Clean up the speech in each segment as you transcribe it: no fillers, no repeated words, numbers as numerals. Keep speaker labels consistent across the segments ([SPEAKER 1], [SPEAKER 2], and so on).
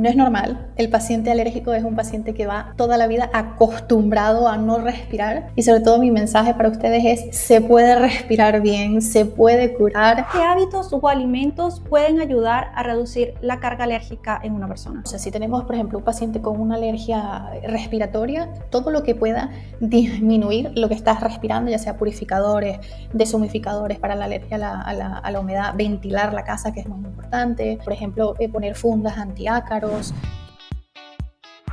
[SPEAKER 1] No es normal. El paciente alérgico es un paciente que va toda la vida acostumbrado a no respirar, y sobre todo mi mensaje para ustedes es: se puede respirar bien, se puede curar.
[SPEAKER 2] ¿Qué hábitos o alimentos pueden ayudar a reducir la carga alérgica en una persona?
[SPEAKER 1] O sea, si tenemos, por ejemplo, un paciente con una alergia respiratoria, todo lo que pueda disminuir lo que estás respirando, ya sea purificadores, deshumidificadores para la alergia a la humedad, ventilar la casa, que es muy importante, por ejemplo, poner fundas antiácaros.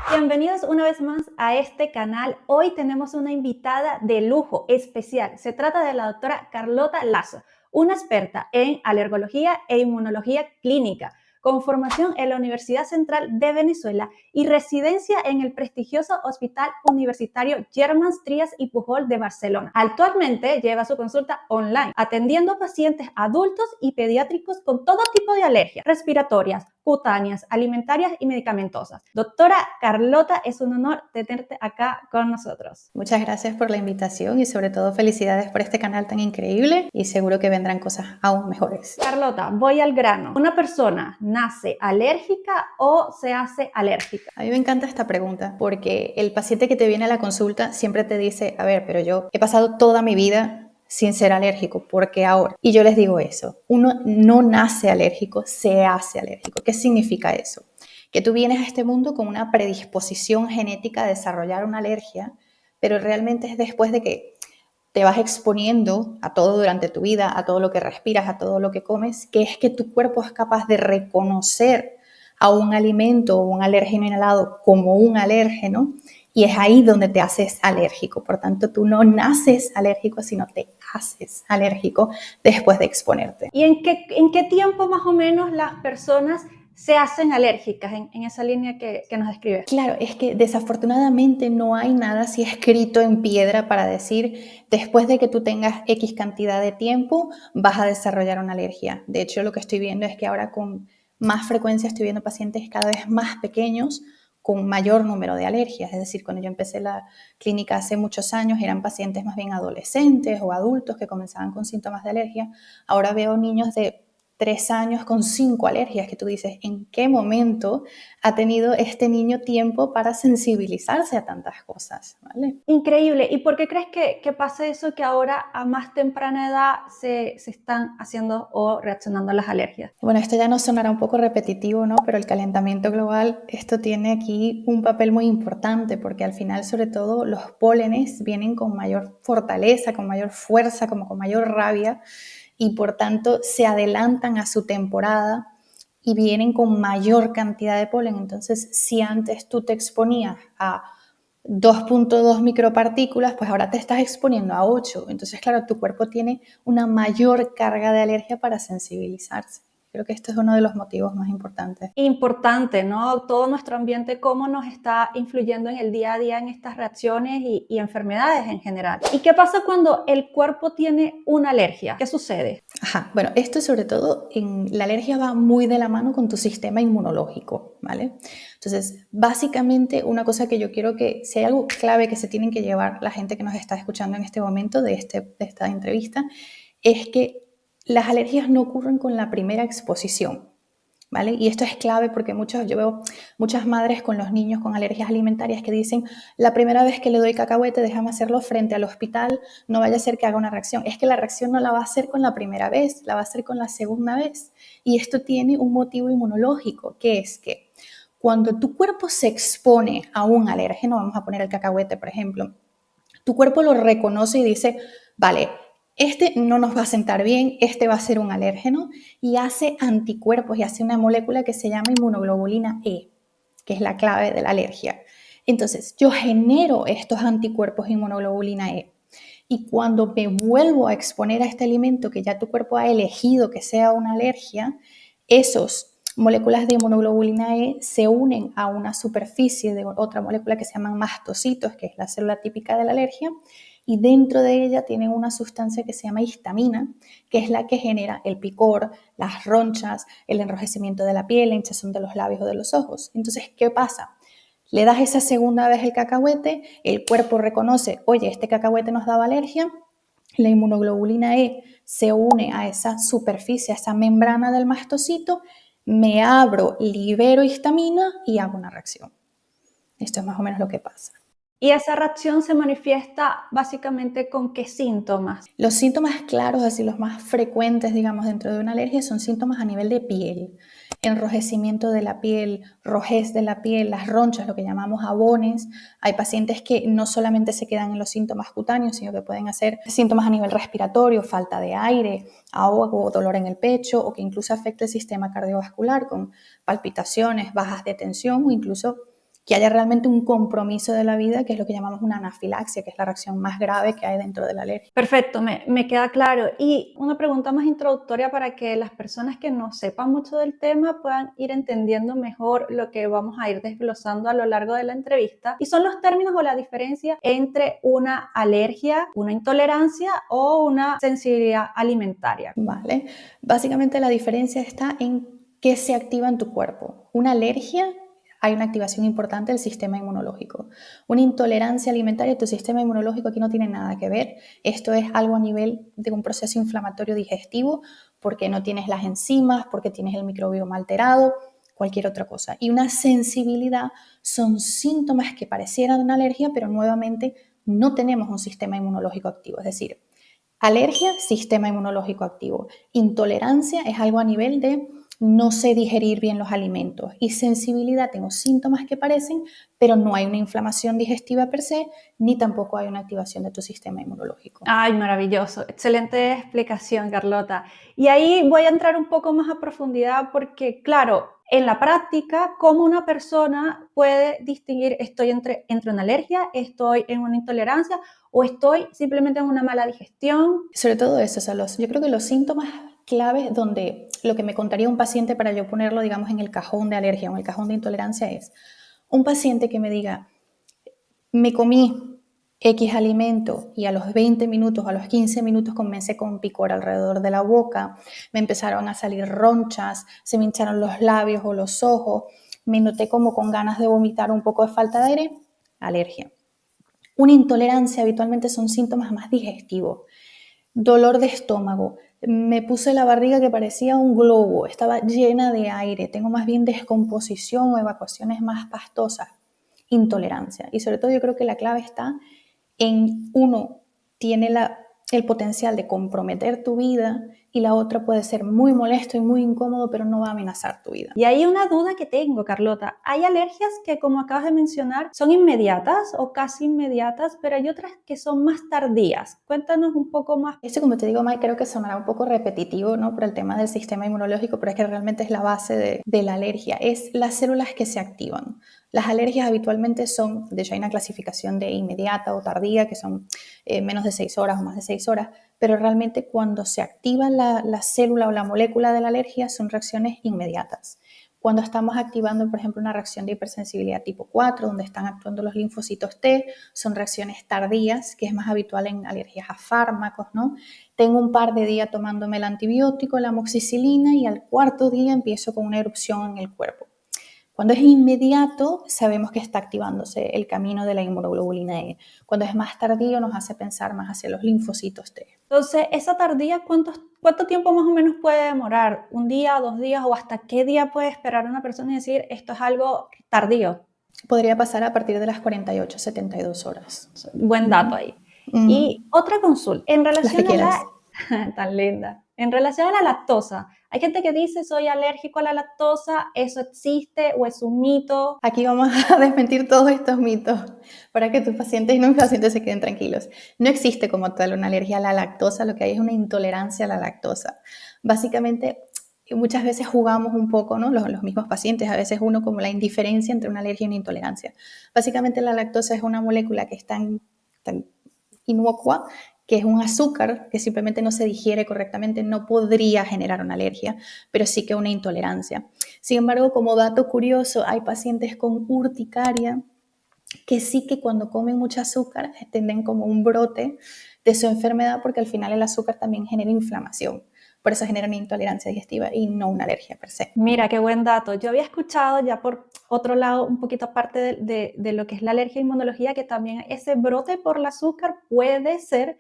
[SPEAKER 2] Bienvenidos una vez más a este canal. Hoy tenemos una invitada de lujo especial. Se trata de la doctora Carlota Lazo, una experta en alergología e inmunología clínica, con formación en la Universidad Central de Venezuela y residencia en el prestigioso Hospital Universitario Germans Trias y Pujol de Barcelona. Actualmente lleva su consulta online, atendiendo a pacientes adultos y pediátricos con todo tipo de alergias respiratorias, cutáneas, alimentarias y medicamentosas. Doctora Carlota, es un honor tenerte acá con nosotros.
[SPEAKER 1] Muchas gracias por la invitación y sobre todo felicidades por este canal tan increíble, y seguro que vendrán cosas aún mejores.
[SPEAKER 2] Carlota, voy al grano. ¿Una persona nace alérgica o se hace alérgica?
[SPEAKER 1] A mí me encanta esta pregunta porque el paciente que te viene a la consulta siempre te dice: a ver, pero yo he pasado toda mi vida sin ser alérgico, ¿por qué ahora? Y yo les digo eso: uno no nace alérgico, se hace alérgico. ¿Qué significa eso? Que tú vienes a este mundo con una predisposición genética a desarrollar una alergia, pero realmente es después de que te vas exponiendo a todo durante tu vida, a todo lo que respiras, a todo lo que comes, que es que tu cuerpo es capaz de reconocer a un alimento o un alérgeno inhalado como un alérgeno, y es ahí donde te haces alérgico. Por tanto, tú no naces alérgico, sino te haces alérgico después de exponerte.
[SPEAKER 2] ¿Y en qué tiempo más o menos las personas se hacen alérgicas en esa línea que nos describes?
[SPEAKER 1] Claro, es que desafortunadamente no hay nada así escrito en piedra para decir: después de que tú tengas X cantidad de tiempo vas a desarrollar una alergia. De hecho, lo que estoy viendo es que ahora con más frecuencia estoy viendo pacientes cada vez más pequeños con mayor número de alergias. Es decir, cuando yo empecé la clínica hace muchos años eran pacientes más bien adolescentes o adultos que comenzaban con síntomas de alergia. Ahora veo niños de 3 años con 5 alergias, que tú dices: ¿en qué momento ha tenido este niño tiempo para sensibilizarse a tantas cosas? ¿Vale?
[SPEAKER 2] Increíble. ¿Y por qué crees que pasa eso, que ahora a más temprana edad se están haciendo o reaccionando a las alergias?
[SPEAKER 1] Bueno, esto ya nos sonará un poco repetitivo, ¿no? Pero el calentamiento global, esto tiene aquí un papel muy importante, porque al final, sobre todo, los pólenes vienen con mayor fortaleza, con mayor fuerza, como con mayor rabia, y por tanto se adelantan a su temporada y vienen con mayor cantidad de polen. Entonces, si antes tú te exponías a 2.2 micropartículas, pues ahora te estás exponiendo a 8. Entonces, claro, tu cuerpo tiene una mayor carga de alergia para sensibilizarse. Creo que esto es uno de los motivos más importantes.
[SPEAKER 2] Importante, ¿no? Todo nuestro ambiente, cómo nos está influyendo en el día a día en estas reacciones y enfermedades en general. ¿Y qué pasa cuando el cuerpo tiene una alergia? ¿Qué sucede?
[SPEAKER 1] Ajá, bueno, esto sobre todo la alergia va muy de la mano con tu sistema inmunológico, ¿vale? Entonces, básicamente una cosa que yo quiero que, si hay algo clave que se tienen que llevar la gente que nos está escuchando en este momento de esta entrevista, es que las alergias no ocurren con la primera exposición, ¿vale? Y esto es clave porque yo veo muchas madres con los niños con alergias alimentarias que dicen: la primera vez que le doy cacahuete, déjame hacerlo frente al hospital, no vaya a ser que haga una reacción. Es que la reacción no la va a hacer con la primera vez, la va a hacer con la segunda vez. Y esto tiene un motivo inmunológico, que es que cuando tu cuerpo se expone a un alérgeno, vamos a poner el cacahuete, por ejemplo, tu cuerpo lo reconoce y dice: vale, este no nos va a sentar bien, este va a ser un alérgeno, y hace anticuerpos y hace una molécula que se llama inmunoglobulina E, que es la clave de la alergia. Entonces, yo genero estos anticuerpos inmunoglobulina E, y cuando me vuelvo a exponer a este alimento que ya tu cuerpo ha elegido que sea una alergia, esos moléculas de inmunoglobulina E se unen a una superficie de otra molécula que se llaman mastocitos, que es la célula típica de la alergia, y dentro de ella tienen una sustancia que se llama histamina, que es la que genera el picor, las ronchas, el enrojecimiento de la piel, la hinchazón de los labios o de los ojos. Entonces, ¿qué pasa? Le das esa segunda vez el cacahuete, el cuerpo reconoce: oye, este cacahuete nos daba alergia, la inmunoglobulina E se une a esa superficie, a esa membrana del mastocito, me abro, libero histamina y hago una reacción. Esto es más o menos lo que pasa.
[SPEAKER 2] ¿Y esa reacción se manifiesta básicamente con qué síntomas?
[SPEAKER 1] Los síntomas claros, así los más frecuentes, digamos, dentro de una alergia son síntomas a nivel de piel. Enrojecimiento de la piel, rojez de la piel, las ronchas, lo que llamamos abones. Hay pacientes que no solamente se quedan en los síntomas cutáneos, sino que pueden hacer síntomas a nivel respiratorio, falta de aire, ahogo, dolor en el pecho, o que incluso afecte el sistema cardiovascular con palpitaciones, bajas de tensión o incluso que haya realmente un compromiso de la vida, que es lo que llamamos una anafilaxia, que es la reacción más grave que hay dentro de la alergia.
[SPEAKER 2] Perfecto, me queda claro. Y una pregunta más introductoria para que las personas que no sepan mucho del tema puedan ir entendiendo mejor lo que vamos a ir desglosando a lo largo de la entrevista. Y son los términos o la diferencia entre una alergia, una intolerancia o una sensibilidad alimentaria.
[SPEAKER 1] ¿Vale? Básicamente la diferencia está en qué se activa en tu cuerpo. Una alergia, hay una activación importante del sistema inmunológico. Una intolerancia alimentaria, tu sistema inmunológico aquí no tiene nada que ver. Esto es algo a nivel de un proceso inflamatorio digestivo, porque no tienes las enzimas, porque tienes el microbioma alterado, cualquier otra cosa. Y una sensibilidad son síntomas que parecieran una alergia, pero nuevamente no tenemos un sistema inmunológico activo. Es decir, alergia, sistema inmunológico activo. Intolerancia es algo a nivel de no sé digerir bien los alimentos. Y sensibilidad, tengo síntomas que parecen, pero no hay una inflamación digestiva per se, ni tampoco hay una activación de tu sistema inmunológico.
[SPEAKER 2] Ay, maravilloso. Excelente explicación, Carlota. Y ahí voy a entrar un poco más a profundidad porque, claro, en la práctica, ¿cómo una persona puede distinguir estoy entre una alergia, estoy en una intolerancia o estoy simplemente en una mala digestión?
[SPEAKER 1] Sobre todo eso, o sea, yo creo que los síntomas claves donde lo que me contaría un paciente para yo ponerlo, digamos, en el cajón de alergia o en el cajón de intolerancia es un paciente que me diga, me comí X alimento y a los 20 minutos, a los 15 minutos comencé con picor alrededor de la boca, me empezaron a salir ronchas, se me hincharon los labios o los ojos, me noté como con ganas de vomitar, un poco de falta de aire, alergia. Una intolerancia habitualmente son síntomas más digestivos, dolor de estómago, me puse la barriga que parecía un globo, estaba llena de aire, tengo más bien descomposición o evacuaciones más pastosas, intolerancia. Y sobre todo yo creo que la clave está en uno, tiene el potencial de comprometer tu vida y la otra puede ser muy molesto y muy incómodo, pero no va a amenazar tu vida.
[SPEAKER 2] Y hay una duda que tengo, Carlota. Hay alergias que, como acabas de mencionar, son inmediatas o casi inmediatas, pero hay otras que son más tardías. Cuéntanos un poco más.
[SPEAKER 1] Esto, como te digo, Mike, creo que sonará un poco repetitivo, ¿no? Por el tema del sistema inmunológico, pero es que realmente es la base de la alergia. Es las células que se activan. Las alergias habitualmente son, de hecho hay una clasificación de inmediata o tardía, que son menos de 6 horas o más de 6 horas, pero realmente cuando se activa la célula o la molécula de la alergia son reacciones inmediatas. Cuando estamos activando, por ejemplo, una reacción de hipersensibilidad tipo 4, donde están actuando los linfocitos T, son reacciones tardías, que es más habitual en alergias a fármacos, ¿no? Tengo un par de días tomándome el antibiótico, la amoxicilina, y al cuarto día empiezo con una erupción en el cuerpo. Cuando es inmediato, sabemos que está activándose el camino de la inmunoglobulina E. Cuando es más tardío, nos hace pensar más hacia los linfocitos T.
[SPEAKER 2] Entonces, esa tardía, ¿cuánto tiempo más o menos puede demorar? ¿Un día, 2 días o hasta qué día puede esperar una persona y decir esto es algo tardío?
[SPEAKER 1] Podría pasar a partir de las 48, 72 horas.
[SPEAKER 2] Buen dato ahí. Y
[SPEAKER 1] Mm,
[SPEAKER 2] otra consulta, en
[SPEAKER 1] las que
[SPEAKER 2] relación a
[SPEAKER 1] quieras.
[SPEAKER 2] tan linda, en relación a la lactosa, hay gente que dice soy alérgico a la lactosa, ¿eso existe o es un mito?
[SPEAKER 1] Aquí vamos a desmentir todos estos mitos para que tus pacientes y no mis pacientes se queden tranquilos. No existe como tal una alergia a la lactosa, lo que hay es una intolerancia a la lactosa. Básicamente, muchas veces jugamos un poco, ¿no? Los mismos pacientes, a veces uno como la indiferencia entre una alergia y una intolerancia. Básicamente la lactosa es una molécula que es tan inocua, que es un azúcar que simplemente no se digiere correctamente, no podría generar una alergia, pero sí que una intolerancia. Sin embargo, como dato curioso, hay pacientes con urticaria que sí que cuando comen mucho azúcar tienen como un brote de su enfermedad, porque al final el azúcar también genera inflamación. Por eso genera una intolerancia digestiva y no una alergia per se.
[SPEAKER 2] Mira, qué buen dato. Yo había escuchado ya por otro lado, un poquito aparte de lo que es la alergia e inmunología, que también ese brote por el azúcar puede ser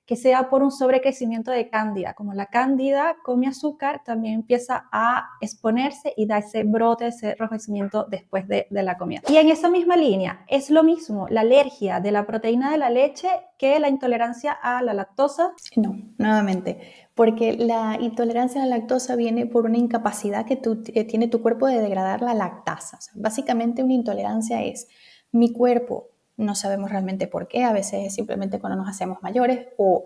[SPEAKER 2] que sea por un sobrecrecimiento de cándida. Como la cándida come azúcar, también empieza a exponerse y da ese brote, ese enrojecimiento después de la comida. Y en esa misma línea, es lo mismo la alergia de la proteína de la leche que la intolerancia a la lactosa.
[SPEAKER 1] No, nuevamente, porque la intolerancia a la lactosa viene por una incapacidad que tiene tu cuerpo de degradar la lactasa. O sea, básicamente una intolerancia es mi cuerpo, no sabemos realmente por qué, a veces es simplemente cuando nos hacemos mayores o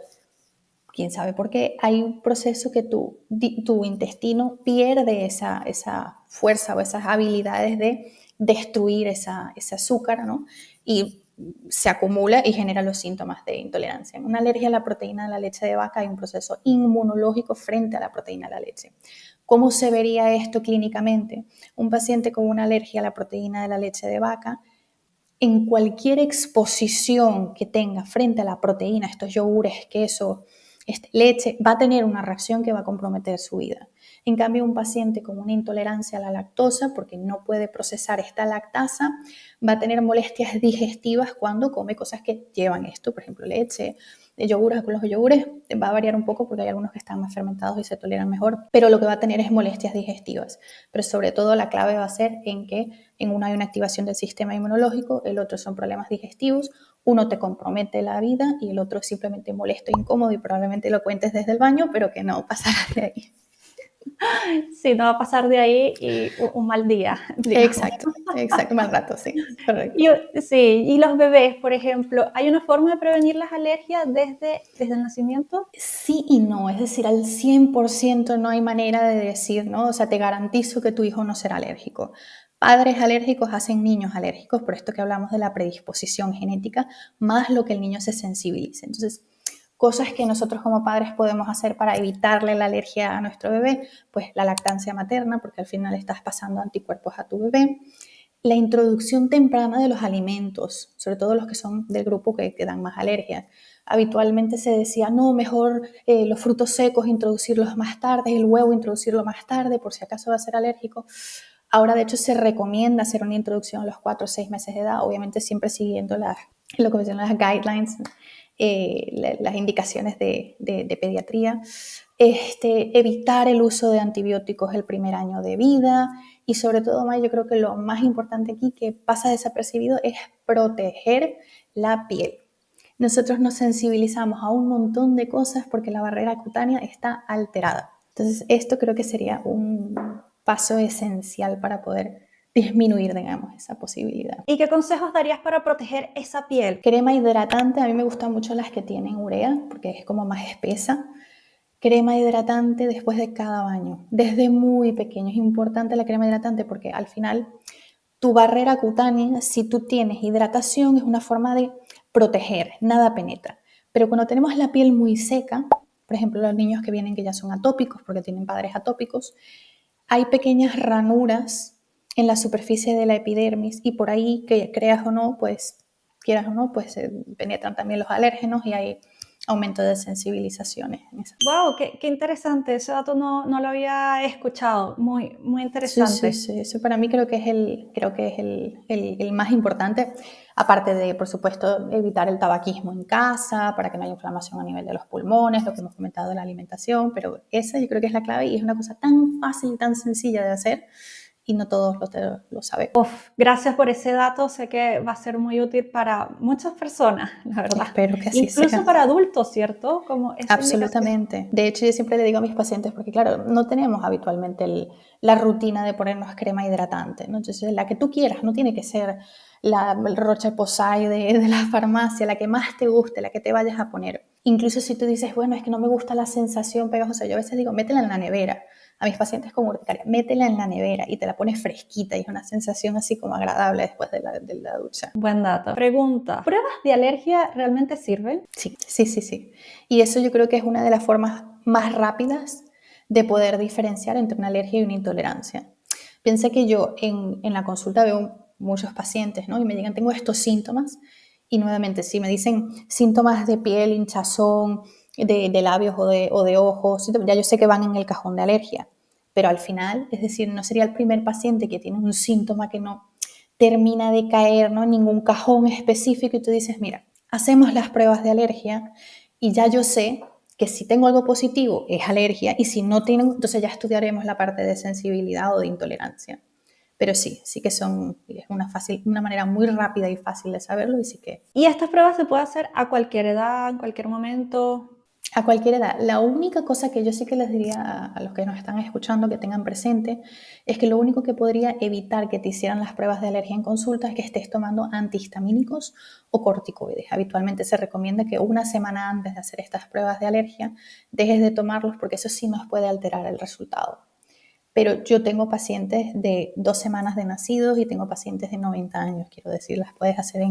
[SPEAKER 1] quién sabe por qué, hay un proceso que tu intestino pierde esa fuerza o esas habilidades de destruir ese azúcar, ¿no? Y se acumula y genera los síntomas de intolerancia. En una alergia a la proteína de la leche de vaca hay un proceso inmunológico frente a la proteína de la leche. ¿Cómo se vería esto clínicamente? Un paciente con una alergia a la proteína de la leche de vaca, en cualquier exposición que tenga frente a la proteína, estos yogures, queso, leche, va a tener una reacción que va a comprometer su vida. En cambio, un paciente con una intolerancia a la lactosa, porque no puede procesar esta lactasa, va a tener molestias digestivas cuando come cosas que llevan esto, por ejemplo, leche, yogures. Con los yogures va a variar un poco porque hay algunos que están más fermentados y se toleran mejor, pero lo que va a tener es molestias digestivas. Pero sobre todo la clave va a ser en que en uno hay una activación del sistema inmunológico, el otro son problemas digestivos, uno te compromete la vida y el otro es simplemente molesto, incómodo y probablemente lo cuentes desde el baño, pero que no pasará de ahí.
[SPEAKER 2] Sí, no va a pasar de ahí y un mal día, digamos.
[SPEAKER 1] Exacto, mal rato, sí, correcto.
[SPEAKER 2] Sí, y los bebés, por ejemplo, ¿hay una forma de prevenir las alergias desde el nacimiento?
[SPEAKER 1] Sí y no, es decir, al 100% no hay manera de decir, ¿no? O sea, te garantizo que tu hijo no será alérgico. Padres alérgicos hacen niños alérgicos, por esto que hablamos de la predisposición genética, más lo que el niño se sensibilice. Entonces, cosas que nosotros como padres podemos hacer para evitarle la alergia a nuestro bebé, pues la lactancia materna, porque al final estás pasando anticuerpos a tu bebé. La introducción temprana de los alimentos, sobre todo los que son del grupo que dan más alergias. Habitualmente se decía, no, mejor los frutos secos introducirlos más tarde, el huevo introducirlo más tarde, por si acaso va a ser alérgico. Ahora, de hecho, se recomienda hacer una introducción a los 4 o 6 meses de edad, obviamente siempre siguiendo lo que dicen las guidelines, las indicaciones de pediatría. Evitar el uso de antibióticos el primer año de vida y sobre todo, yo creo que lo más importante aquí que pasa desapercibido es proteger la piel. Nosotros nos sensibilizamos a un montón de cosas porque la barrera cutánea está alterada. Entonces, esto creo que sería un paso esencial para poder disminuir, digamos, esa posibilidad.
[SPEAKER 2] ¿Y qué consejos darías para proteger esa piel?
[SPEAKER 1] Crema hidratante, a mí me gustan mucho las que tienen urea porque es como más espesa. Crema hidratante después de cada baño, desde muy pequeño. Es importante la crema hidratante porque al final tu barrera cutánea, si tú tienes hidratación, es una forma de proteger, nada penetra. Pero cuando tenemos la piel muy seca, por ejemplo, los niños que vienen que ya son atópicos porque tienen padres atópicos, hay pequeñas ranuras en la superficie de la epidermis y por ahí, que creas o no, pues quieras o no, pues penetran también los alérgenos y hay aumento de sensibilizaciones.
[SPEAKER 2] Wow, qué interesante, ese dato no lo había escuchado, muy interesante.
[SPEAKER 1] Sí, eso para mí creo que es el más importante, aparte de, por supuesto, evitar el tabaquismo en casa, para que no haya inflamación a nivel de los pulmones, lo que hemos comentado de la alimentación, pero esa yo creo que es la clave y es una cosa tan fácil y tan sencilla de hacer y no todos lo saben.
[SPEAKER 2] Gracias por ese dato, sé que va a ser muy útil para muchas personas, la verdad.
[SPEAKER 1] Espero que así
[SPEAKER 2] Incluso
[SPEAKER 1] sea.
[SPEAKER 2] para adultos, ¿cierto? Como esa
[SPEAKER 1] Absolutamente. De hecho, yo siempre le digo a mis pacientes, porque claro, no tenemos habitualmente la rutina de ponernos crema hidratante, ¿no? Entonces, la que tú quieras, no tiene que ser el Roche-Posay de la farmacia, la que más te guste, la que te vayas a poner. Incluso si tú dices, bueno, es que no me gusta la sensación pegajosa, yo a veces digo, métela en la nevera. A mis pacientes con urticaria, métela en la nevera y te la pones fresquita y es una sensación así como agradable después de la ducha.
[SPEAKER 2] Buen dato. Pregunta, ¿pruebas de alergia realmente sirven?
[SPEAKER 1] Sí. Y eso yo creo que es una de las formas más rápidas de poder diferenciar entre una alergia y una intolerancia. Piensa que yo en la consulta veo muchos pacientes, ¿no? Y me digan, tengo estos síntomas. Y nuevamente, si me dicen síntomas de piel, hinchazón, de labios o de ojos, ya yo sé que van en el cajón de alergia. Pero al final, es decir, no sería el primer paciente que tiene un síntoma que no termina de caer, ¿no?, en ningún cajón específico y tú dices, mira, hacemos las pruebas de alergia y ya yo sé que si tengo algo positivo es alergia y si no tengo, entonces ya estudiaremos la parte de sensibilidad o de intolerancia. Pero sí, sí que es una manera muy rápida y fácil de saberlo y sí que...
[SPEAKER 2] ¿Y estas pruebas se puede hacer a cualquier edad, en cualquier momento?
[SPEAKER 1] A cualquier edad. La única cosa que yo sí que les diría a los que nos están escuchando que tengan presente es que lo único que podría evitar que te hicieran las pruebas de alergia en consulta es que estés tomando antihistamínicos o corticoides. Habitualmente se recomienda que una semana antes de hacer estas pruebas de alergia dejes de tomarlos porque eso sí nos puede alterar el resultado. Pero yo tengo pacientes de 2 semanas de nacidos y tengo pacientes de 90 años, quiero decir, las puedes hacer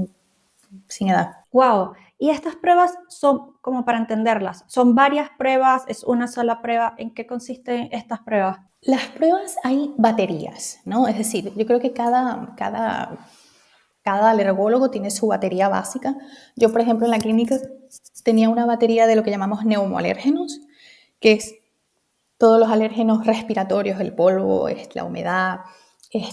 [SPEAKER 1] sin edad.
[SPEAKER 2] Wow. Y estas pruebas son, como para entenderlas, son varias pruebas, es una sola prueba. ¿En qué consisten estas pruebas?
[SPEAKER 1] Las pruebas hay baterías, ¿no? Es decir, yo creo que cada alergólogo tiene su batería básica. Yo, por ejemplo, en la clínica tenía una batería de lo que llamamos neumoalérgenos, que es todos los alérgenos respiratorios, el polvo, la humedad,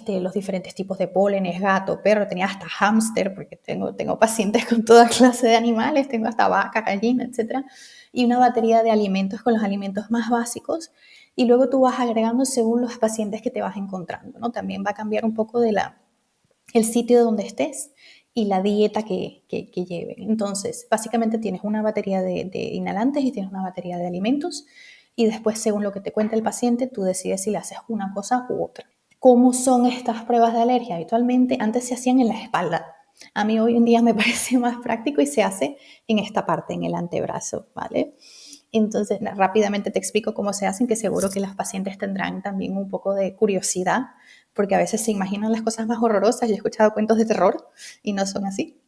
[SPEAKER 1] los diferentes tipos de pólenes, gato, perro, tenía hasta hámster, porque tengo pacientes con toda clase de animales, tengo hasta vaca, gallina, etc. Y una batería de alimentos con los alimentos más básicos. Y luego tú vas agregando según los pacientes que te vas encontrando, ¿no? También va a cambiar un poco el sitio donde estés y la dieta que lleven. Entonces, básicamente tienes una batería de inhalantes y tienes una batería de alimentos y después, según lo que te cuenta el paciente, tú decides si le haces una cosa u otra. ¿Cómo son estas pruebas de alergia? Habitualmente antes se hacían en la espalda. A mí hoy en día me parece más práctico y se hace en esta parte, en el antebrazo, ¿vale? Entonces, rápidamente te explico cómo se hacen, que seguro que los pacientes tendrán también un poco de curiosidad, porque a veces se imaginan las cosas más horrorosas. Yo he escuchado cuentos de terror y no son así.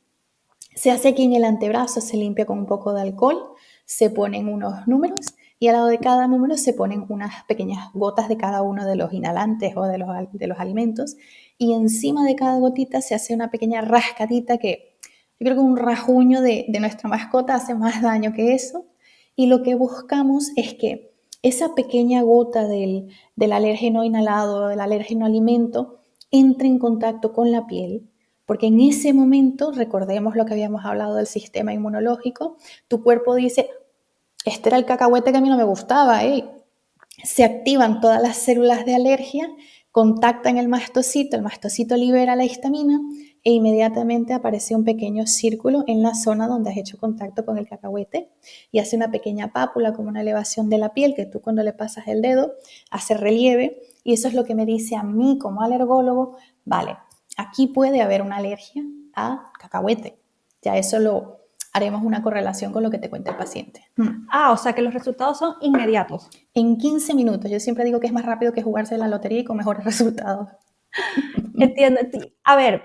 [SPEAKER 1] Se hace aquí en el antebrazo, se limpia con un poco de alcohol, se ponen unos números y al lado de cada número se ponen unas pequeñas gotas de cada uno de los inhalantes o de los alimentos y encima de cada gotita se hace una pequeña rascadita que yo creo que un rajuño de nuestra mascota hace más daño que eso y lo que buscamos es que esa pequeña gota del alérgeno inhalado, del alérgeno alimento, entre en contacto con la piel, porque en ese momento, recordemos lo que habíamos hablado del sistema inmunológico, tu cuerpo dice, este era el cacahuete que a mí no me gustaba, ¿eh? Se activan todas las células de alergia, contactan el mastocito libera la histamina e inmediatamente aparece un pequeño círculo en la zona donde has hecho contacto con el cacahuete y hace una pequeña pápula como una elevación de la piel que tú cuando le pasas el dedo hace relieve y eso es lo que me dice a mí como alergólogo, vale, aquí puede haber una alergia a cacahuete. Ya eso lo haremos una correlación con lo que te cuenta el paciente.
[SPEAKER 2] Ah, o sea que los resultados son inmediatos.
[SPEAKER 1] En 15 minutos. Yo siempre digo que es más rápido que jugarse la lotería y con mejores resultados.
[SPEAKER 2] Entiendo. A ver,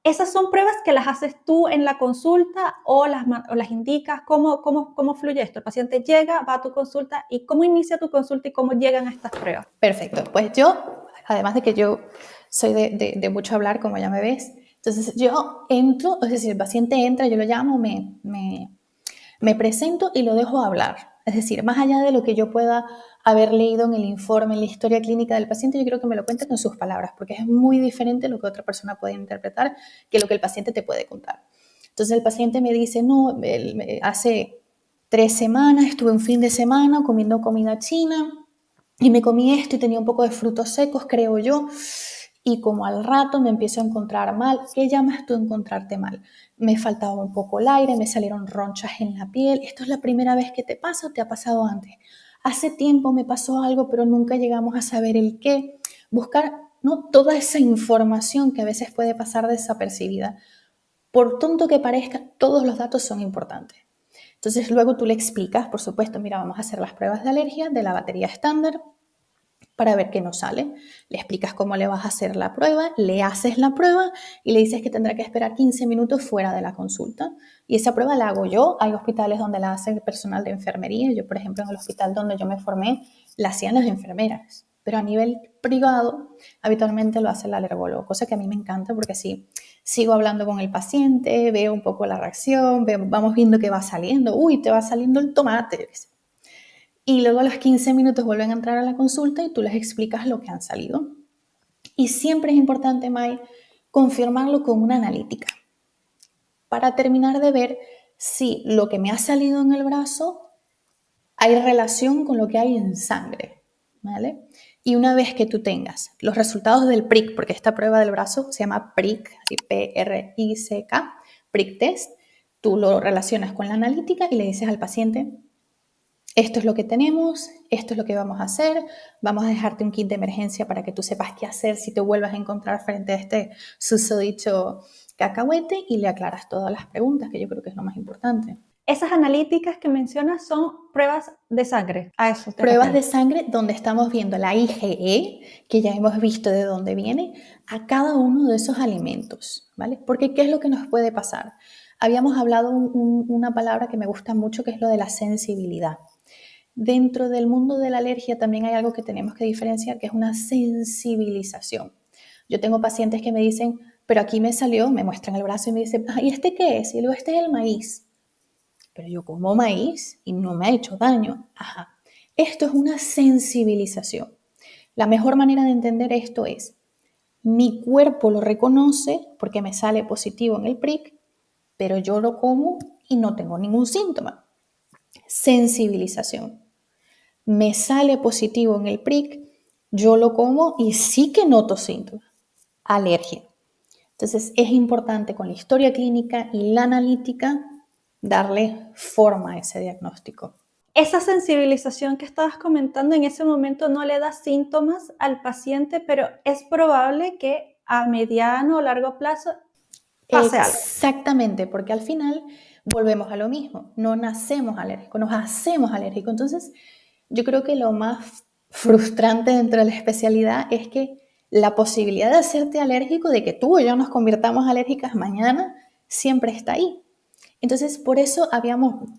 [SPEAKER 2] ¿esas son pruebas que las haces tú en la consulta o las indicas? ¿Cómo fluye esto? El paciente llega, va a tu consulta y ¿cómo inicia tu consulta y cómo llegan a estas pruebas?
[SPEAKER 1] Perfecto. Pues yo, además de que yo soy de mucho hablar, como ya me ves, entonces yo entro, es decir, el paciente entra, yo lo llamo, me presento y lo dejo hablar. Es decir, más allá de lo que yo pueda haber leído en el informe, en la historia clínica del paciente, yo quiero que me lo cuente con sus palabras, porque es muy diferente lo que otra persona puede interpretar que lo que el paciente te puede contar. Entonces el paciente me dice, no, hace 3 semanas estuve un fin de semana comiendo comida china y me comí esto y tenía un poco de frutos secos, creo yo, y como al rato me empiezo a encontrar mal. ¿Qué llamas tú encontrarte mal? Me faltaba un poco el aire, me salieron ronchas en la piel. ¿Esto es la primera vez que te pasa o te ha pasado antes? Hace tiempo me pasó algo, pero nunca llegamos a saber el qué. Buscar, ¿no?, toda esa información que a veces puede pasar desapercibida. Por tonto que parezca, todos los datos son importantes. Entonces luego tú le explicas, por supuesto, mira, vamos a hacer las pruebas de alergia de la batería estándar para ver qué nos sale. Le explicas cómo le vas a hacer la prueba, le haces la prueba y le dices que tendrá que esperar 15 minutos fuera de la consulta. Y esa prueba la hago yo. Hay hospitales donde la hace el personal de enfermería. Yo, por ejemplo, en el hospital donde yo me formé, la hacían las enfermeras. Pero a nivel privado, habitualmente lo hace el alergólogo, cosa que a mí me encanta porque así sigo hablando con el paciente, veo un poco la reacción, vamos viendo qué va saliendo. Uy, te va saliendo el tomate. Y luego a los 15 minutos vuelven a entrar a la consulta y tú les explicas lo que han salido. Y siempre es importante, May, confirmarlo con una analítica para terminar de ver si lo que me ha salido en el brazo hay relación con lo que hay en sangre, ¿vale? Y una vez que tú tengas los resultados del PRIC, porque esta prueba del brazo se llama PRIC, así P-R-I-C-K, PRIC test, tú lo relacionas con la analítica y le dices al paciente, esto es lo que tenemos, esto es lo que vamos a hacer, vamos a dejarte un kit de emergencia para que tú sepas qué hacer si te vuelvas a encontrar frente a este susodicho cacahuete y le aclaras todas las preguntas, que yo creo que es lo más importante.
[SPEAKER 2] Esas analíticas que mencionas son pruebas de sangre, a eso te
[SPEAKER 1] Pruebas de
[SPEAKER 2] refieres.
[SPEAKER 1] sangre donde estamos viendo la IgE, que ya hemos visto de dónde viene, a cada uno de esos alimentos, ¿vale? Porque ¿qué es lo que nos puede pasar? Habíamos hablado una palabra que me gusta mucho, que es lo de la sensibilidad. Dentro del mundo de la alergia también hay algo que tenemos que diferenciar, que es una sensibilización. Yo tengo pacientes que me dicen, pero aquí me salió, me muestran el brazo y me dicen, ¿y este qué es? Y luego, este es el maíz. Pero yo como maíz y no me ha hecho daño. Ajá. Esto es una sensibilización. La mejor manera de entender esto es, mi cuerpo lo reconoce porque me sale positivo en el PRIC, pero yo lo como y no tengo ningún síntoma. Sensibilización. Me sale positivo en el PRIC, yo lo como y sí que noto síntomas. Alergia. Entonces es importante con la historia clínica y la analítica darle forma a ese diagnóstico.
[SPEAKER 2] Esa sensibilización que estabas comentando en ese momento no le da síntomas al paciente, pero es probable que a mediano o largo plazo pase algo.
[SPEAKER 1] Exactamente, porque al final volvemos a lo mismo, no nacemos alérgicos, nos hacemos alérgicos. Entonces, yo creo que lo más frustrante dentro de la especialidad es que la posibilidad de hacerte alérgico, de que tú o yo nos convirtamos alérgicas mañana, siempre está ahí. Entonces, por eso habíamos,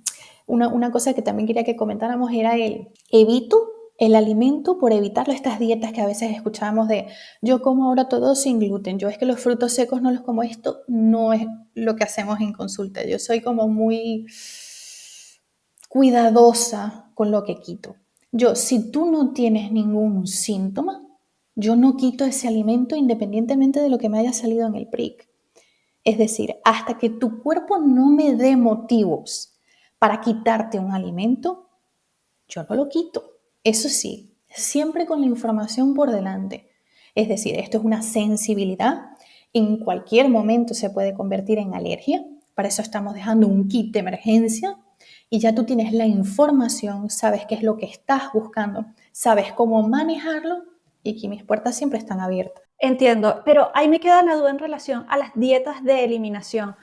[SPEAKER 1] una cosa que también quería que comentáramos era el evito el alimento por evitarlo, estas dietas que a veces escuchamos de yo como ahora todo sin gluten, yo es que los frutos secos no los como, esto no es lo que hacemos en consulta. Yo soy como muy cuidadosa con lo que quito. Yo, si tú no tienes ningún síntoma, yo no quito ese alimento independientemente de lo que me haya salido en el PRIC. Es decir, hasta que tu cuerpo no me dé motivos para quitarte un alimento, yo no lo quito. Eso sí, siempre con la información por delante. Es decir, esto es una sensibilidad. En cualquier momento se puede convertir en alergia. Para eso estamos dejando un kit de emergencia y ya tú tienes la información, sabes qué es lo que estás buscando, sabes cómo manejarlo y aquí mis puertas siempre están abiertas.
[SPEAKER 2] Entiendo, pero ahí me queda la duda en relación a las dietas de eliminación.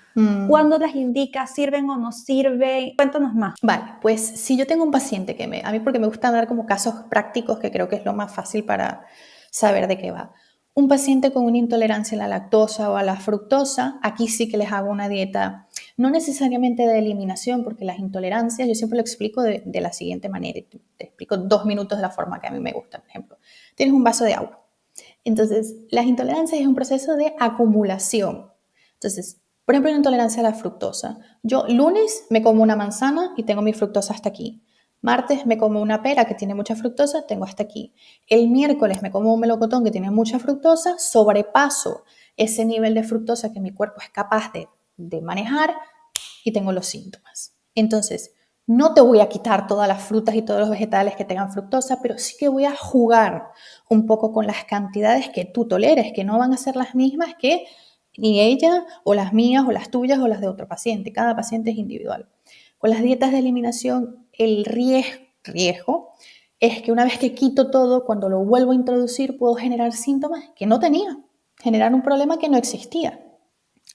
[SPEAKER 2] ¿Cuándo las indicas? ¿Sirven o no sirven? Cuéntanos más.
[SPEAKER 1] Vale, pues si yo tengo un paciente a mí porque me gusta dar como casos prácticos que creo que es lo más fácil para saber de qué va. Un paciente con una intolerancia a la lactosa o a la fructosa, aquí sí que les hago una dieta, no necesariamente de eliminación, porque las intolerancias, yo siempre lo explico de la siguiente manera, te explico 2 minutos de la forma que a mí me gusta, por ejemplo. Tienes un vaso de agua. Entonces, las intolerancias es un proceso de acumulación. Entonces, por ejemplo, la intolerancia a la fructosa. Yo lunes me como una manzana y tengo mi fructosa hasta aquí. Martes me como una pera que tiene mucha fructosa, tengo hasta aquí. El miércoles me como un melocotón que tiene mucha fructosa, sobrepaso ese nivel de fructosa que mi cuerpo es capaz de manejar y tengo los síntomas. Entonces, no te voy a quitar todas las frutas y todos los vegetales que tengan fructosa, pero sí que voy a jugar un poco con las cantidades que tú toleres, que no van a ser las mismas que ni ella o las mías o las tuyas o las de otro paciente. Cada paciente es individual. Con las dietas de eliminación, el riesgo es que una vez que quito todo, cuando lo vuelvo a introducir, puedo generar síntomas que no tenía, generar un problema que no existía.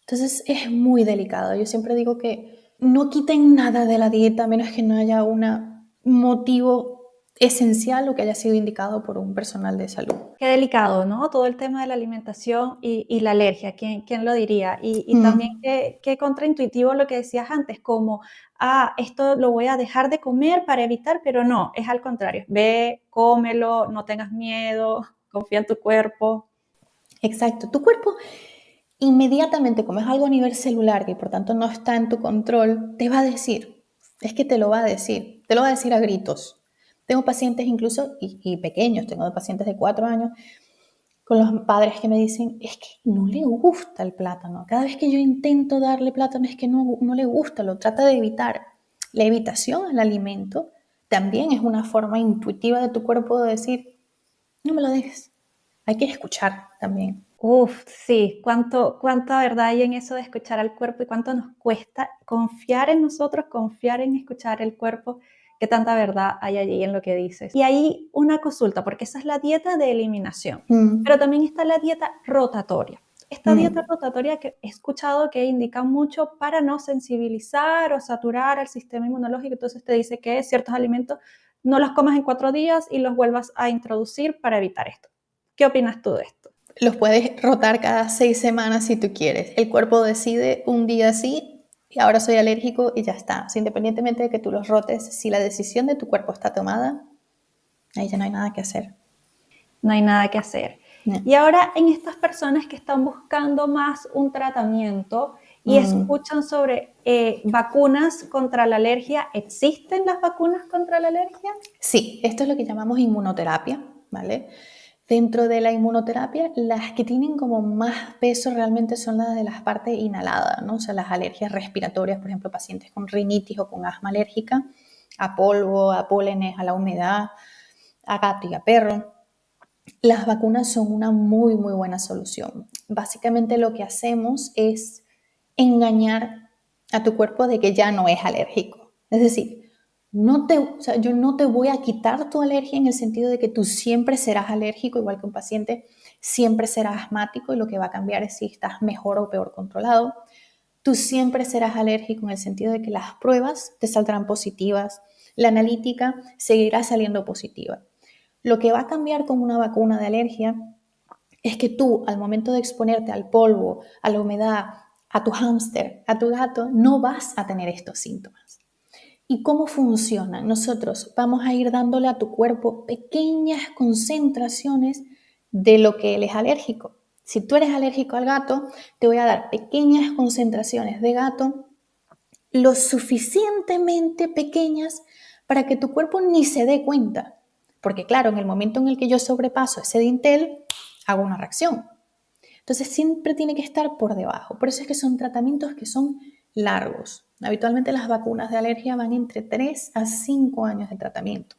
[SPEAKER 1] Entonces es muy delicado. Yo siempre digo que no quiten nada de la dieta a menos que no haya un motivo esencial o que haya sido indicado por un personal de salud.
[SPEAKER 2] Qué delicado, ¿no? Todo el tema de la alimentación y la alergia, ¿quién lo diría? Y también qué contraintuitivo lo que decías antes, como, esto lo voy a dejar de comer para evitar, pero no, es al contrario. Ve, cómelo, no tengas miedo, confía en tu cuerpo.
[SPEAKER 1] Exacto. Tu cuerpo inmediatamente, como es algo a nivel celular que por tanto no está en tu control, te va a decir, es que te lo va a decir, te lo va a decir a gritos. Tengo pacientes incluso, y pequeños, tengo pacientes de 4 años, con los padres que me dicen, es que no le gusta el plátano. Cada vez que yo intento darle plátano es que no le gusta, lo trata de evitar. La evitación al alimento también es una forma intuitiva de tu cuerpo de decir, no me lo dejes. Hay que escuchar también.
[SPEAKER 2] Uf, sí, cuánta verdad hay en eso de escuchar al cuerpo y cuánto nos cuesta confiar en nosotros, confiar en escuchar el cuerpo, qué tanta verdad hay allí en lo que dices. Y ahí una consulta, porque esa es la dieta de eliminación, pero
[SPEAKER 1] Mm,
[SPEAKER 2] también está la dieta rotatoria. Esta dieta
[SPEAKER 1] mm.
[SPEAKER 2] rotatoria que he escuchado que indica mucho para no sensibilizar o saturar al sistema inmunológico, entonces te dice que ciertos alimentos no los comas en 4 días y los vuelvas a introducir para evitar esto. ¿Qué opinas tú de esto?
[SPEAKER 1] Los puedes rotar cada 6 semanas si tú quieres. El cuerpo decide un día sí y ahora soy alérgico y ya está. O sea, independientemente de que tú los rotes, si la decisión de tu cuerpo está tomada, ahí ya no hay nada que hacer.
[SPEAKER 2] No hay nada que hacer.
[SPEAKER 1] No.
[SPEAKER 2] Y ahora en estas personas que están buscando más un tratamiento y
[SPEAKER 1] Mm.
[SPEAKER 2] escuchan sobre vacunas contra la alergia, ¿existen las vacunas contra la alergia?
[SPEAKER 1] Sí, esto es lo que llamamos inmunoterapia, ¿vale? Dentro de la inmunoterapia, las que tienen como más peso realmente son las de las partes inhaladas, ¿no? O sea, las alergias respiratorias, por ejemplo, pacientes con rinitis o con asma alérgica, a polvo, a pólenes, a la humedad, a gato y a perro. Las vacunas son una muy, muy buena solución. Básicamente lo que hacemos es engañar a tu cuerpo de que ya no es alérgico. Es decir, o sea, yo no te voy a quitar tu alergia en el sentido de que tú siempre serás alérgico, igual que un paciente siempre será asmático y lo que va a cambiar es si estás mejor o peor controlado. Tú siempre serás alérgico en el sentido de que las pruebas te saldrán positivas, la analítica seguirá saliendo positiva. Lo que va a cambiar con una vacuna de alergia es que tú, al momento de exponerte al polvo, a la humedad, a tu hámster, a tu gato, no vas a tener estos síntomas. ¿Y cómo funciona? Nosotros vamos a ir dándole a tu cuerpo pequeñas concentraciones de lo que él es alérgico. Si tú eres alérgico al gato, te voy a dar pequeñas concentraciones de gato, lo suficientemente pequeñas para que tu cuerpo ni se dé cuenta. Porque claro, en el momento en el que yo sobrepaso ese dintel, hago una reacción. Entonces siempre tiene que estar por debajo. Por eso es que son tratamientos que son largos. Habitualmente las vacunas de alergia van entre 3 a 5 años de tratamiento.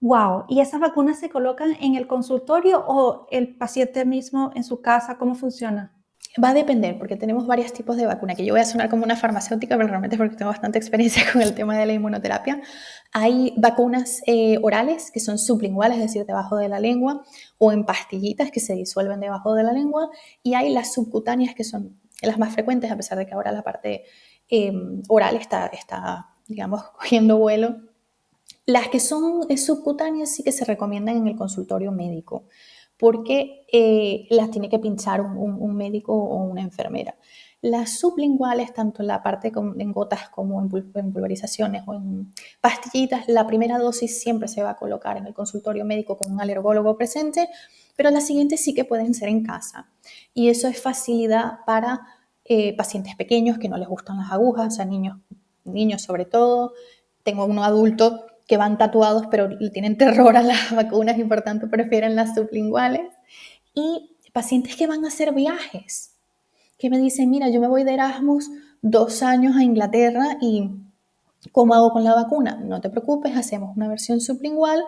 [SPEAKER 2] Wow, ¿y esas vacunas se colocan en el consultorio o el paciente mismo en su casa? ¿Cómo funciona?
[SPEAKER 1] Va a depender, porque tenemos varios tipos de vacuna, que yo voy a sonar como una farmacéutica, pero realmente es porque tengo bastante experiencia con el tema de la inmunoterapia. Hay vacunas orales, que son sublinguales, es decir, debajo de la lengua, o en pastillitas que se disuelven debajo de la lengua, y hay las subcutáneas, que son las más frecuentes, a pesar de que ahora la parte oral está, digamos, cogiendo vuelo. Las que son subcutáneas sí que se recomiendan en el consultorio médico, porque las tiene que pinchar un médico o una enfermera. Las sublinguales, tanto en la parte en gotas como en pulverizaciones o en pastillitas, la primera dosis siempre se va a colocar en el consultorio médico con un alergólogo presente, pero las siguientes sí que pueden ser en casa. Y eso es facilidad para pacientes pequeños que no les gustan las agujas, o sea, niños sobre todo. Tengo uno adulto que van tatuados, pero le tienen terror a las vacunas y por tanto prefieren las sublinguales. Y pacientes que van a hacer viajes, que me dicen, mira, yo me voy de Erasmus 2 años a Inglaterra y ¿cómo hago con la vacuna? No te preocupes, hacemos una versión sublingual,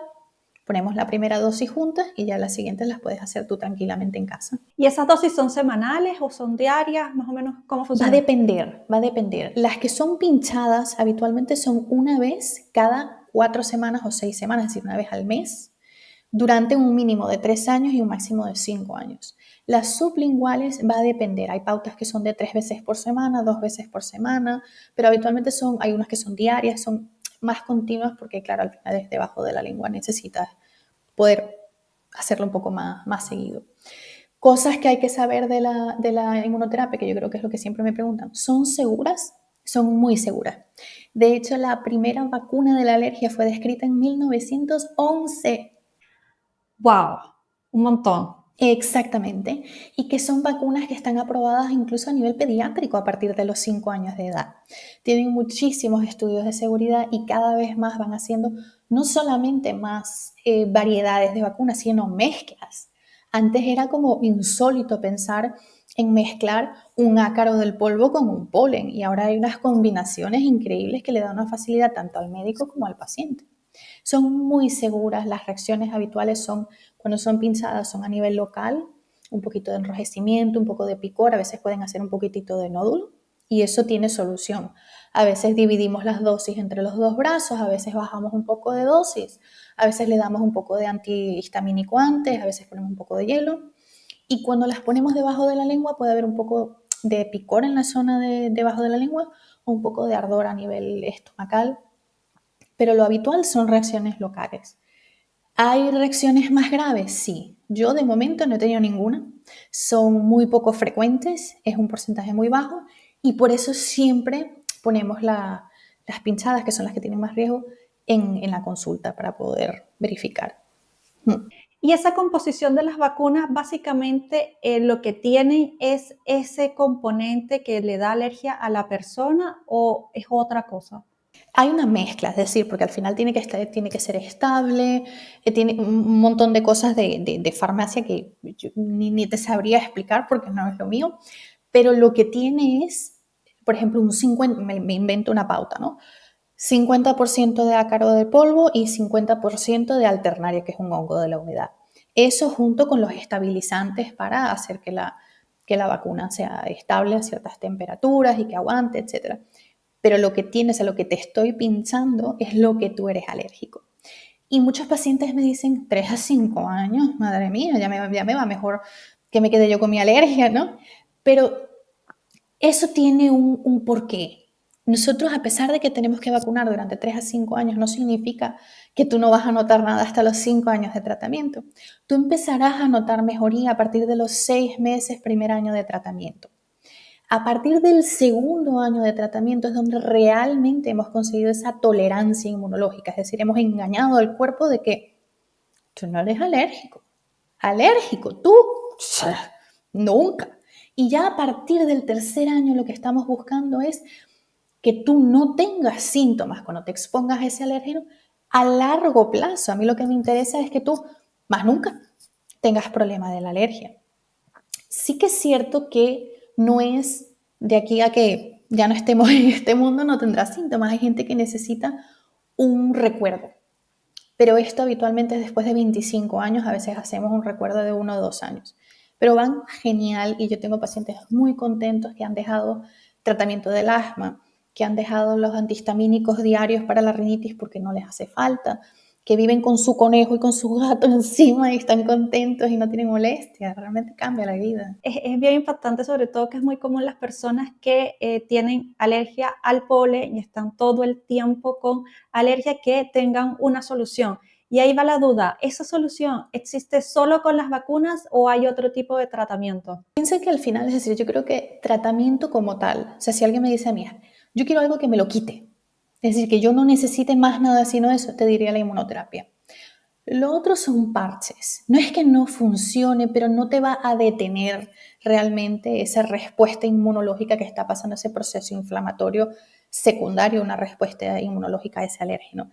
[SPEAKER 1] ponemos la primera dosis juntas y ya las siguientes las puedes hacer tú tranquilamente en casa.
[SPEAKER 2] ¿Y esas dosis son semanales o son diarias? Más o menos, ¿cómo
[SPEAKER 1] Va a
[SPEAKER 2] funciona?
[SPEAKER 1] depender, va a depender. Las que son pinchadas habitualmente son una vez cada 4 semanas o 6 semanas, es decir, una vez al mes, durante un mínimo de 3 años y un máximo de 5 años. Las sublinguales va a depender. Hay pautas que son de 3 veces por semana, 2 veces por semana, pero habitualmente hay unas que son diarias, son más continuas porque, claro, al final es debajo de la lengua, necesitas poder hacerlo un poco más seguido. Cosas que hay que saber de la inmunoterapia, que yo creo que es lo que siempre me preguntan. ¿Son seguras? Son muy seguras. De hecho, la primera vacuna de la alergia fue descrita en 1911.
[SPEAKER 2] Wow, un montón.
[SPEAKER 1] Exactamente. Y que son vacunas que están aprobadas incluso a nivel pediátrico a partir de los 5 años de edad. Tienen muchísimos estudios de seguridad y cada vez más van haciendo no solamente más variedades de vacunas, sino mezclas. Antes era como insólito pensar en mezclar un ácaro del polvo con un polen y ahora hay unas combinaciones increíbles que le dan una facilidad tanto al médico como al paciente. Son muy seguras, las reacciones habituales son cuando son pinzadas, son a nivel local, un poquito de enrojecimiento, un poco de picor, a veces pueden hacer un poquitito de nódulo y eso tiene solución. A veces dividimos las dosis entre los dos brazos, a veces bajamos un poco de dosis, a veces le damos un poco de antihistamínico antes, a veces ponemos un poco de hielo. Y cuando las ponemos debajo de la lengua puede haber un poco de picor en la zona debajo de la lengua o un poco de ardor a nivel estomacal, pero lo habitual son reacciones locales. ¿Hay reacciones más graves? Sí. Yo de momento no he tenido ninguna. Son muy poco frecuentes, es un porcentaje muy bajo y por eso siempre ponemos las pinchadas, que son las que tienen más riesgo, en la consulta para poder verificar.
[SPEAKER 2] Y esa composición de las vacunas, básicamente lo que tienen es ese componente que le da alergia a la persona o es otra cosa.
[SPEAKER 1] Hay una mezcla, es decir, porque al final tiene que ser estable, tiene un montón de cosas de farmacia que yo ni te sabría explicar porque no es lo mío, pero lo que tiene es, por ejemplo, un 50, me invento una pauta, ¿no? 50% de ácaro de polvo y 50% de alternaria, que es un hongo de la humedad. Eso junto con los estabilizantes para hacer que la vacuna sea estable a ciertas temperaturas y que aguante, etc. Pero lo que tienes, a lo que te estoy pinchando, es lo que tú eres alérgico. Y muchos pacientes me dicen, 3 a 5 años, madre mía, ya me va mejor que me quede yo con mi alergia, ¿no? Pero eso tiene un porqué. Nosotros, a pesar de que tenemos que vacunar durante 3 a 5 años, no significa que tú no vas a notar nada hasta los 5 años de tratamiento. Tú empezarás a notar mejoría a partir de los 6 meses, primer año de tratamiento. A partir del segundo año de tratamiento es donde realmente hemos conseguido esa tolerancia inmunológica, es decir, hemos engañado al cuerpo de que tú no eres alérgico. Alérgico, tú, nunca. Y ya a partir del tercer año lo que estamos buscando es que tú no tengas síntomas cuando te expongas a ese alérgeno a largo plazo. A mí lo que me interesa es que tú más nunca tengas problema de la alergia. Sí que es cierto que no es de aquí a que ya no estemos en este mundo, no tendrá síntomas. Hay gente que necesita un recuerdo, pero esto habitualmente después de 25 años, a veces hacemos un recuerdo de 1 o 2 años. Pero van genial y yo tengo pacientes muy contentos que han dejado tratamiento del asma, que han dejado los antihistamínicos diarios para la rinitis porque no les hace falta, que viven con su conejo y con su gato encima y están contentos y no tienen molestia. Realmente cambia la vida.
[SPEAKER 2] Es bien impactante, sobre todo que es muy común las personas que tienen alergia al polen y están todo el tiempo con alergia, que tengan una solución. Y ahí va la duda, ¿esa solución existe solo con las vacunas o hay otro tipo de tratamiento?
[SPEAKER 1] Piensa que al final, es decir, yo creo que tratamiento como tal, o sea, si alguien me dice a mí, yo quiero algo que me lo quite, es decir, que yo no necesite más nada sino eso, te diría la inmunoterapia. Lo otro son parches. No es que no funcione, pero no te va a detener realmente esa respuesta inmunológica que está pasando, ese proceso inflamatorio secundario, una respuesta inmunológica a ese alérgeno.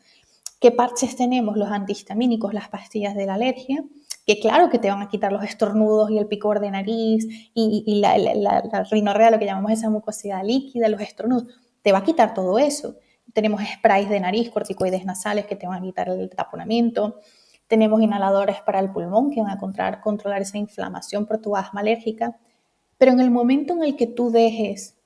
[SPEAKER 1] ¿Qué parches tenemos? Los antihistamínicos, las pastillas de la alergia, que claro que te van a quitar los estornudos y el picor de nariz y la rinorrea, lo que llamamos esa mucosidad líquida, los estornudos, te va a quitar todo eso. Tenemos sprays de nariz, corticoides nasales que te van a quitar el taponamiento. Tenemos inhaladores para el pulmón que van a controlar esa inflamación por tu asma alérgica. Pero en el momento en el que tú dejes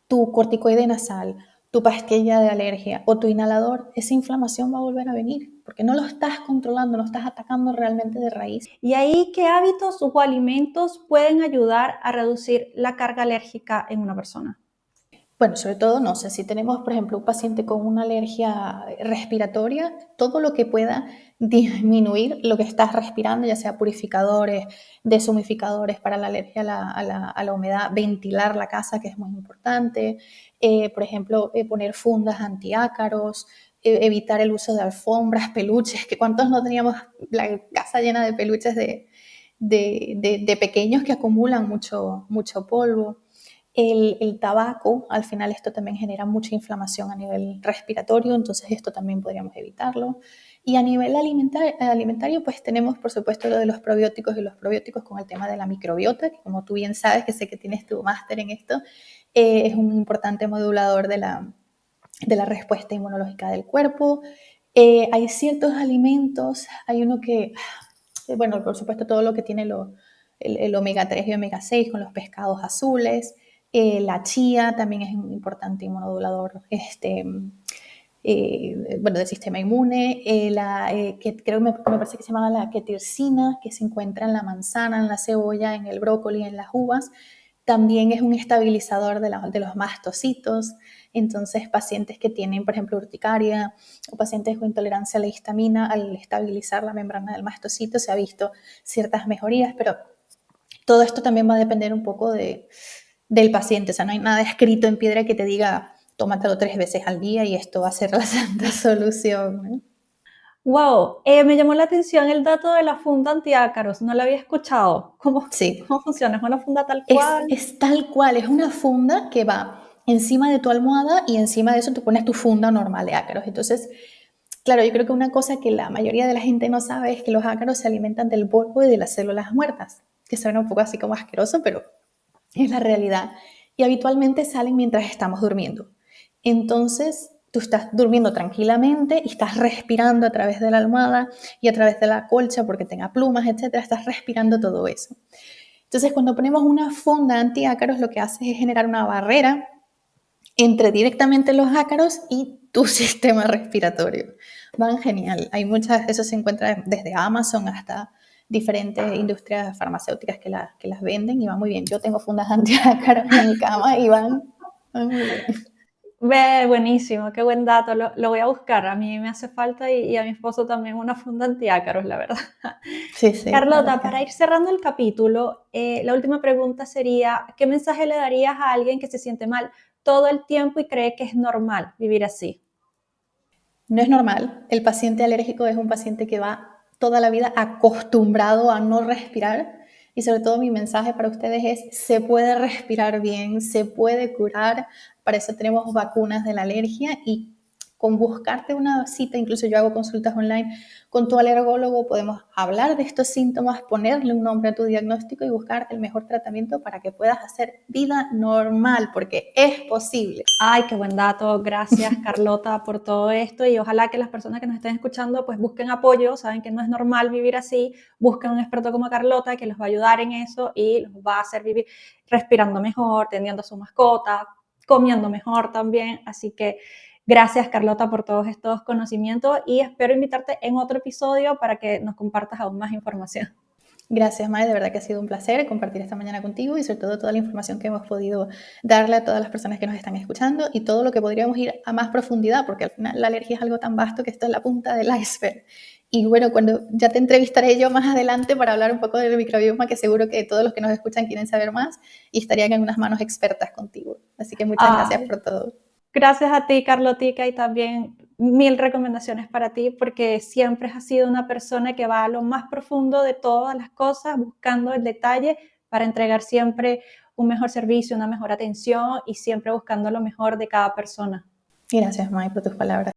[SPEAKER 1] tu corticoide nasal, tu pastilla de alergia o tu inhalador, esa inflamación va a volver a venir porque no lo estás controlando, no estás atacando realmente de raíz.
[SPEAKER 2] Y ahí, ¿qué hábitos o alimentos pueden ayudar a reducir la carga alérgica en una persona?
[SPEAKER 1] Bueno, sobre todo, no sé, si tenemos, por ejemplo, un paciente con una alergia respiratoria, todo lo que pueda disminuir lo que estás respirando, ya sea purificadores, deshumificadores para la alergia a la humedad, ventilar la casa, que es muy importante, por ejemplo, poner fundas antiácaros, evitar el uso de alfombras, peluches, que cuántos no teníamos la casa llena de peluches de pequeños que acumulan mucho polvo. El tabaco, al final esto también genera mucha inflamación a nivel respiratorio, entonces esto también podríamos evitarlo. Y a nivel alimentario, pues tenemos, por supuesto, lo de los probióticos y los probióticos con el tema de la microbiota, que como tú bien sabes, que sé que tienes tu máster en esto, es un importante modulador de la respuesta inmunológica del cuerpo. Hay ciertos alimentos, hay uno que, bueno, por supuesto, todo lo que tiene el omega 3 y omega 6 con los pescados azules. La chía también es un importante inmunomodulador bueno, del sistema inmune, que creo que me parece que se llama la quercetina, que se encuentra en la manzana, en la cebolla, en el brócoli, en las uvas, también es un estabilizador de los mastocitos. Entonces, pacientes que tienen, por ejemplo, urticaria o pacientes con intolerancia a la histamina, al estabilizar la membrana del mastocito se ha visto ciertas mejorías, pero todo esto también va a depender un poco del paciente. O sea, no hay nada escrito en piedra que te diga tómatelo 3 veces al día y esto va a ser la santa solución, ¿no?
[SPEAKER 2] Wow, me llamó la atención el dato de la funda antiácaros, no lo había escuchado. ¿Cómo,
[SPEAKER 1] Sí,
[SPEAKER 2] cómo funciona? ¿Es una funda tal
[SPEAKER 1] es,
[SPEAKER 2] cual?
[SPEAKER 1] es tal cual, es una funda que va encima de tu almohada y encima de eso tú pones tu funda normal de ácaros. Entonces, claro, yo creo que una cosa que la mayoría de la gente no sabe es que los ácaros se alimentan del polvo y de las células muertas, que suena un poco así como asqueroso, pero es la realidad. Y habitualmente salen mientras estamos durmiendo. Entonces, tú estás durmiendo tranquilamente y estás respirando a través de la almohada y a través de la colcha porque tenga plumas, etcétera, estás respirando todo eso. Entonces, cuando ponemos una funda antiácaros, lo que hace es generar una barrera entre directamente los ácaros y tu sistema respiratorio. Van genial. Hay muchas, eso se encuentra desde Amazon hasta diferentes industrias farmacéuticas que las venden y van muy bien. Yo tengo fundas antiácaros en mi cama y van muy bien.
[SPEAKER 2] Ve, buenísimo, qué buen dato, lo voy a buscar. A mí me hace falta y a mi esposo también una funda antiácaros, la verdad.
[SPEAKER 1] Sí, sí, la verdad
[SPEAKER 2] Carlota,
[SPEAKER 1] es que
[SPEAKER 2] para
[SPEAKER 1] sí.
[SPEAKER 2] ir cerrando el capítulo, la última pregunta sería, ¿qué mensaje le darías a alguien que se siente mal todo el tiempo y cree que es normal vivir así?
[SPEAKER 1] No es normal. El paciente alérgico es un paciente que va toda la vida acostumbrado a no respirar. Y sobre todo mi mensaje para ustedes es, se puede respirar bien, se puede curar. Para eso tenemos vacunas de la alergia y con buscarte una cita, incluso yo hago consultas online con tu alergólogo, podemos hablar de estos síntomas, ponerle un nombre a tu diagnóstico y buscar el mejor tratamiento para que puedas hacer vida normal, porque es posible.
[SPEAKER 2] Ay, qué buen dato. Gracias, Carlota, por todo esto y ojalá que las personas que nos estén escuchando pues busquen apoyo, saben que no es normal vivir así, busquen un experto como Carlota que los va a ayudar en eso y los va a hacer vivir respirando mejor, teniendo a su mascota, comiendo mejor también. Así que gracias, Carlota, por todos estos conocimientos y espero invitarte en otro episodio para que nos compartas aún más información.
[SPEAKER 1] Gracias, Mae, de verdad que ha sido un placer compartir esta mañana contigo y sobre todo toda la información que hemos podido darle a todas las personas que nos están escuchando y todo lo que podríamos ir a más profundidad, porque al final la alergia es algo tan vasto que esto es la punta del iceberg. Y bueno, cuando ya te entrevistaré yo más adelante para hablar un poco del microbioma, que seguro que todos los que nos escuchan quieren saber más y estarían en unas manos expertas contigo. Así que muchas gracias
[SPEAKER 2] Ay,
[SPEAKER 1] por todo.
[SPEAKER 2] gracias a ti, Carlotica, y también mil recomendaciones para ti, porque siempre has sido una persona que va a lo más profundo de todas las cosas, buscando el detalle para entregar siempre un mejor servicio, una mejor atención y siempre buscando lo mejor de cada persona.
[SPEAKER 1] Gracias, Mae, por tus palabras.